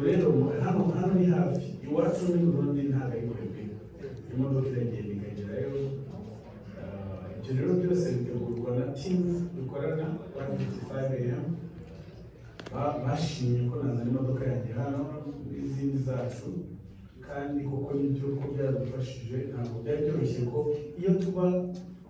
rero hano ni hafi iwacu ni Burundi ntabwo ari kwebwe imodoka iragenda ikagerayo ibyo rero byose bitegurwa na timu dukorana 1:55 AM bashimye ko nazana imodoka yanjye hano n'izindi zacu kandi koko nibyo ko byadufashije ntabwo byari byoroshye ko iyo tuba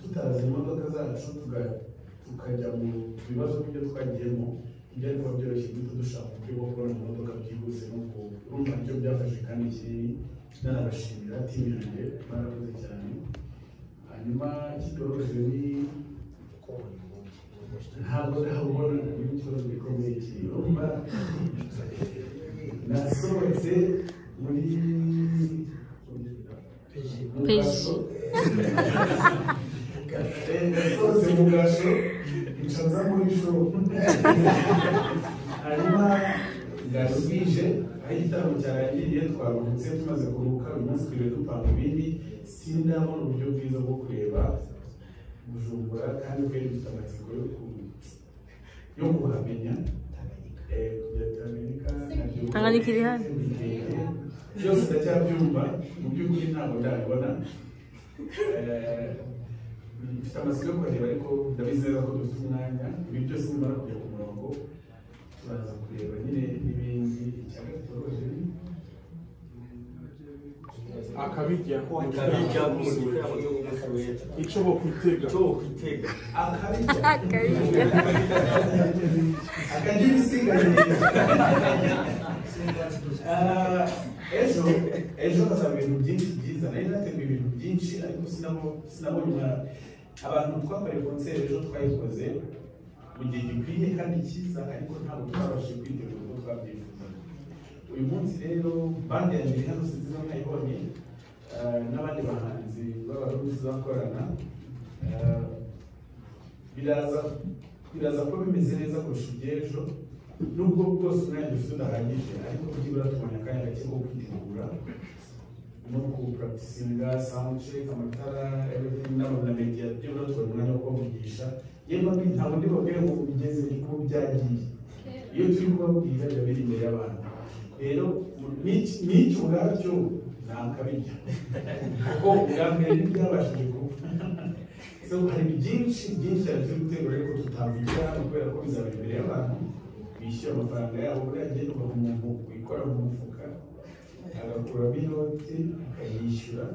tutazi imodoka zacu tukajya mu bibazo by'ibyo twagiyemo byari kuba byoroshye guhita dushaka uburyo bwo kubona imodoka byihuse no kurumva ibyo byafashe kandi kinini nanabashimira timu yanjye barakoze cyane hanyuma kitoroheje ni ntabwo ndahabona ikibazo gikomeye kirumva nasohotse muri nasohotse mu gasho ncaza muri show hanyuma bwije aho igitaramo cyarangiriye twaruhutse tumaze kuruhuka uyu munsi twiriwe dupanga ibindi sindabona uburyo bwiza bwo kureba Bujumbura kandi twari dufite amatsiko yo kuhamenya Tanganyika iri hano byose ndacyabyumva mu by'ukuri ntabwo ndabibona mfite amatsiko yo kureba ariko ndabizeza ko dufite umwanya ibi byose nimara kujya ku murongo turaza kureba nyine n'ibindi icyagatoje akabijya icyo bo kwitega akagira isigaye ejo hazaba ibintu byinshi byiza nari nateguye ibintu byinshi ariko sinabonye abantu twakoreye konseri ejo twayikoze mu gihe gikwiye kandi cyiza ariko ntabwo twabashije kwitegura uko twabyifuzaga uyu munsi rero bande ya mbere hano sinzi niba mwayibonye n'abandi bahanzi b'abarundi tuzakorana biraza kuba bimeze neza kurusha iby'ejo nubwo bwose umwanya dufite udahagije ariko byibura tubonye akanya gake ko kwitegura no kupracticinga sound check amatara na media byibura tubonye umwanya wo kubavugisha yewe ntabwo ndibabwire ngo bigeze ko byagiye iyo turi kubabwira biba biri imbere y'abantu rero n'icyo ubwabyo ntakabijya kuko ubwambere ntibyabashije kuba hari byinshi cyane turi gutegura ariko tutavugira kubera ko bizaba imbere y'abantu bishyura amafaranga yabo buriya agendwa umuntu wikora mu mufuka agakuramo inoti akayishyura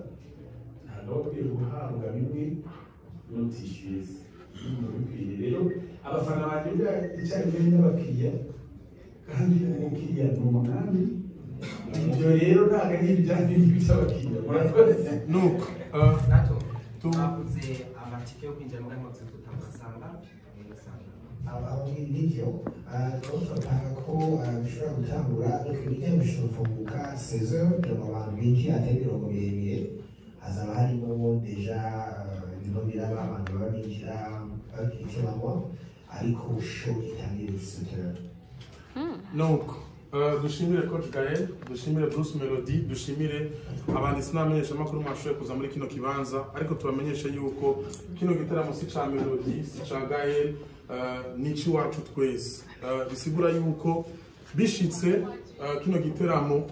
ntabwo bakwiye guhabwa bimwe n'utishyuye bikwiye rero abafana banjye icyarimwe n'abakiriya kandi umukiriya ni umwami ibyo rero ntabwo ari ibijyanye n'iby'abakiriya murakoze nuko tubavuze amatike yo kwinjira muri moto tutamusanga nibyo turapanga ko bishobora gutangura ariko ibijyanye bishobora gufunguka 16h kugira ngo abantu binjire atari imirongo miremire hazaba harimo deja ibintu biraba abantu baba binjira bakitemamo ariko show itangira 17h nuko dushimire Coach Gael dushimire Bruce Melody dushimire abanditsi n'abamenyeshamakuru mwashoboye kuza muri kino kibanza ariko tubamenyeshe yuko kino gitaramo si ca Melody si ca Gael nici wacu twese bisigura yuko bishitse kino giteramo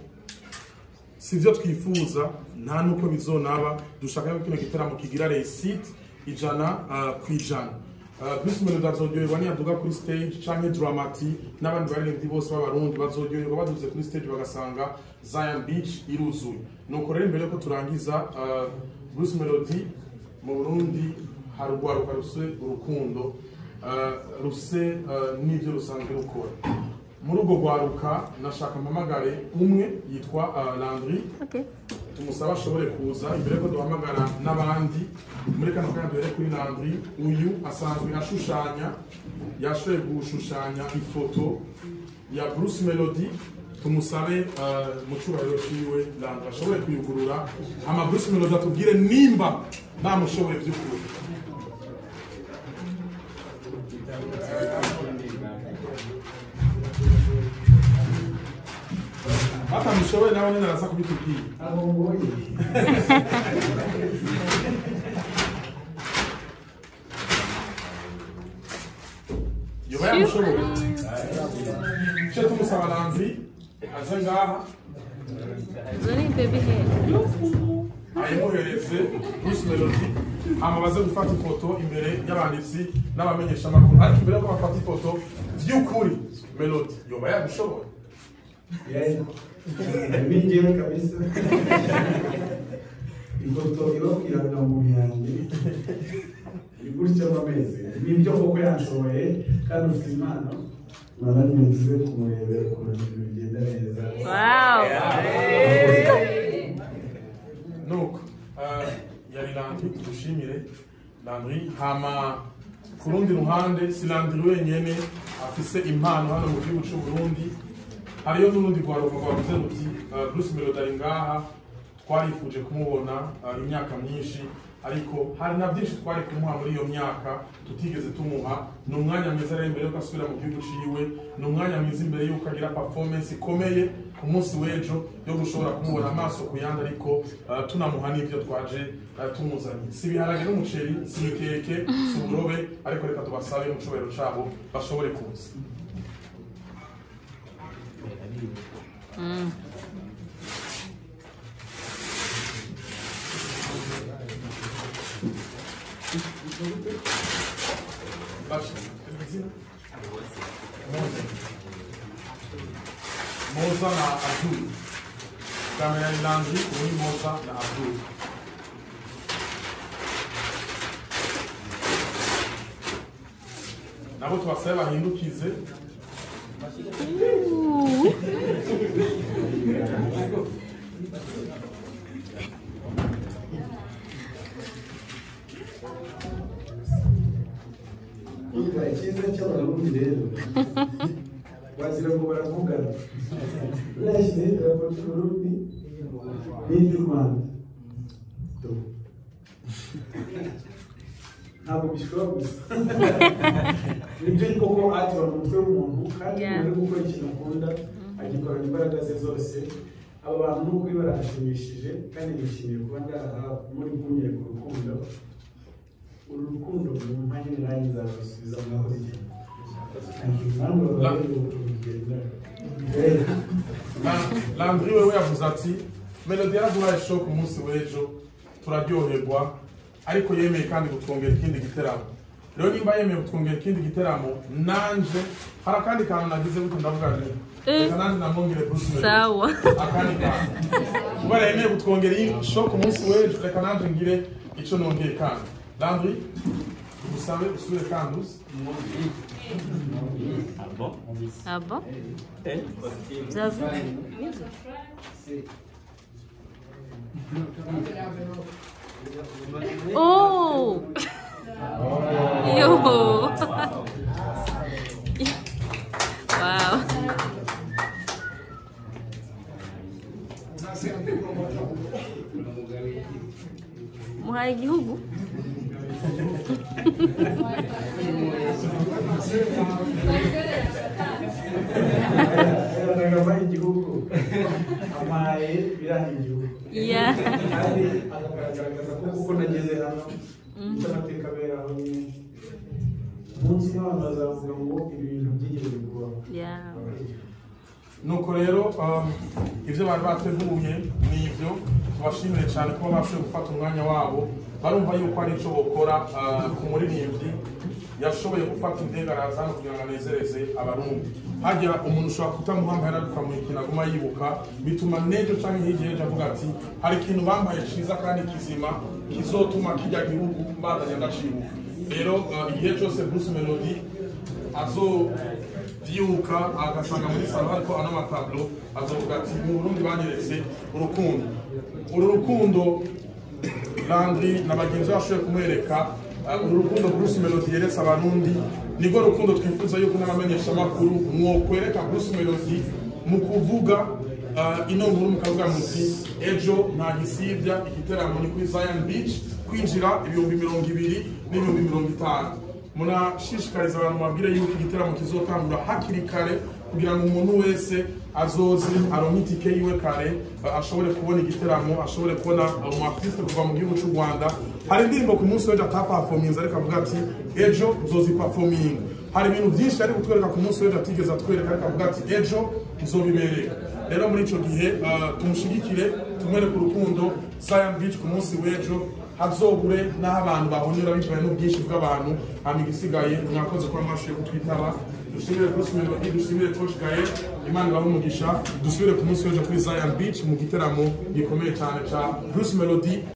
sivyo twifuza nta nuko bizonaba dushaka ko kino giteramo kigira réussite ijana Bruce Melody azoryoherwa niyaduga kuri stage canke Dramati n'abandi baririmbyi bose b'abarundi bazoryoherwa baduze kuri stage bagasanga Zion Beach iruzuye nuko rero imbere ko turangiza Bruce Melody mu Burundi hari urwaruka ruse urukundo ruse n'ibyo rusanzwe rukora muri urwo rwaruka nashaka mpamagare umwe yitwa Landry tumusaba ashobore kuza imbere ko duhamagara n'abandi muri kano kanya duhere kuri Landry uyu asanzwe ashushanya yashoboye gushushanya ifoto ya Bruce Melody tumusabe mu cyubahiro ciwe Landry ashobore kuyugurura ama Bruce Melody atubwire nimba namushoboye by'ukuri batamushoboye nawe nyine araza kubitubwira yo yoba yamushoboye cyo tumusaba Landry aze ngaha Zoni baby hair. ayimuhereze Bruce Melody amabaze gufata ifoto imbere y'abanditsi n'abamenyesha amakuru ariko imbere yo bafata ifoto vy'ukuri Melody yoba yabishoboye bingewe kabisa ifoto ibakwiraga mu yanjye igurutse amezi nibyo koko yanshoboye kandi ufite impano murabimenye kumurebera ukuntu bigenda neza. Wow. nuko yari Landry tugushimire Landry hama ku rundi ruhande si Landry wenyene afise impano hano mu gihugu cy'u Burundi hariyo n'urundi rwaruka rwavuze ruti Bruce Melody ari ngaha twarifuje kumubona imyaka myinshi ariko hari na byinshi twari kumuha muri iyo myaka tutigeze tumuha ni umwanya mwiza rero imbere yuko asubira mu gihugu ciwe ni umwanya mwiza imbere yuko agira performance ikomeye ku munsi w'ejo yo gushobora kumubona amaso ku yandi ariko tunamuha n'ibyo twaje tumuzanye si ibiharage n'umuceri si ikeke si uburobe ariko reka tubasabe mu cubahiro cabo bashobore kuza. Moza na Abdul. Kamera ni Landry, uyu Moza na Abdul. Nabo tubasaba bahindukize. Icyiza cy'abarundi rero wagira ngo baravugana urashyize idarapo ry'Uburundi n'iry'u Rwanda ntabwo bishobora gusa nibyo koko atira mu mutwe w'umuntu kandi uri gukora ikintu akunda agikorana imbaraga ze zose aba bantu n'ukuri barashimishije kandi bishimiye kuba ngaha muri kunyereka urukundo urukundo mu mpande nanjye nzabasubiza mwakoze cyane. Landry wewe yavuze ati Melody yaraduhaye show ku munsi w'ejo turaryoherwa ariko yemeye kandi gutwongera ikindi giteramo rero nimba yemeye gutwongera ikindi giteramo nanje hari akandi kantu nagize gute ndavuga nti reka nanje namwongere Bruce Melody Sawa. akandi kantu kubera yemeye gutwongera iyi show ku munsi w'ejo reka nanje ngire ico nongeye kandi Landry usabe usure kandi uzi Ah bon? J'avoue. Oh! Yo! Wow. Muhaye igihugu? Nagabaye igihugu amaye birahiye igihugu kandi akagaragaza ko kuko nageze hano icyo amateka abera aho nyine umunsi umwe abantu bazavuga ngo ibintu byigeze kubaho. nuko rero ibyo bari bateguye ni ibyo tubashimire cyane kuba bashoboye gufata umwanya wabo barumva yuko ari icyo bakora ku muririmbyi yashoboye gufata indege araza hano kugira ngo anezereze abarundi hajya umuntu ushobora kutamuhamagara ukamuha ikintu aguma yibuka bituma n'ejo cyangwa hirya y'ejo avuga ati hari ikintu bambaye cyiza kandi kizima kizotuma kijya gihugu mbandanya ndacibuka rero igihe cyose Bruce Melody azovyuka agasanga muri salo ariko ano matablo azovuga ati mu Burundi banyeretse urukundo uru rukundo Landry na bagenzi bashoboye kumwereka uru rukundo Bruce Melody yeretse abarundi nibwo rukundo twifuza yuko n'abamenyesha amakuru mwokwereka Bruce Melody mu kuvuga ino nkuru mukavuga muti ejo nta gisibya igiteramo ni kuri Zion Beach kwinjira 220 n'50 munashishikariza abantu mabwire yuko igiteramo kizotangura hakiri kare kugira ngo umuntu wese azoze aronke itike yiwe kare ashobore kubona igiteramo ashobore kubona umu artiste kuva mu gihugu cy'u Rwanda hari indirimbo ku munsi w'ejo ataperforminze ariko avuga ati ejo nzozi performing hari ibintu byinshi ari kutwereka ku munsi w'ejo atigeze atwereka ariko avuga ati ejo nzobibereka. Rero muri ico gihe tumushigikire tumwereke urukundo Zion Beach ku munsi w'ejo hazobure n'aho abantu bahonyura bicaye n'ubwinshi bw'abantu hama igisigaye mwakoze kuba mwashoboye kutwitaba. Dushimire Bruce Melody, dushimire Coach Gael, Imana ibahe umugisha. Dusubire ku munsi w'ejo kuri Zion Beach mu giteramo gikomeye cyane ca Bruce Melody.